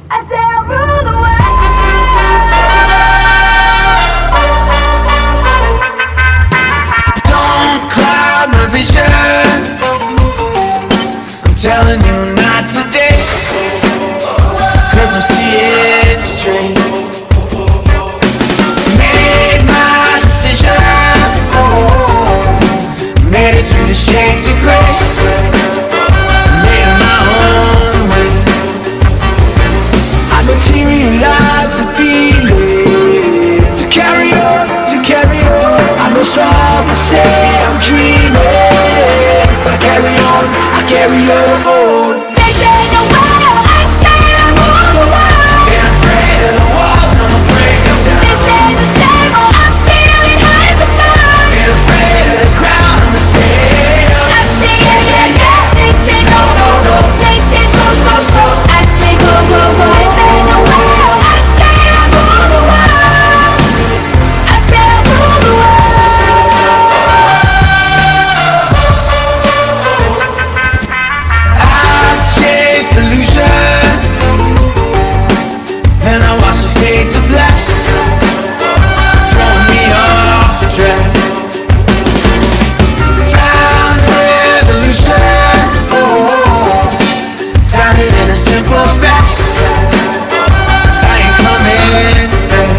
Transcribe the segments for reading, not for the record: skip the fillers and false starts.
I say I'll rule the world. Don't cloud my vision, I'm telling you not today, 'cause I'm seeing straight. Made my decision, made it through the shades of gray, made it my own way. I materialize the feeling to carry on, to carry on. I know some will say I'm dreaming, but I carry on, I carry on. They say no way, I say I rule the world. Ain't afraid of the walls, I'ma break them down. They stay the same, oh I'm feeling high as a bird. Ain't afraid of the ground, I'ma stay up. I say yeah, yeah, yeah. They say no, no, no. They say slow, slow, slow. I say go, go, go. They say no way, I say I rule the world. I say I rule the world. I've chased illusion, and I watch it fade to black, throwing me off track. Found revolution, found it in a simple fact, I ain't coming back.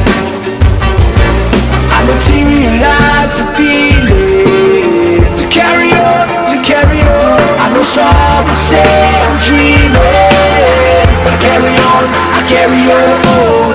I materialize the feeling to carry on, to carry on. I know some will say I'm dreaming, but I carry on, I carry on.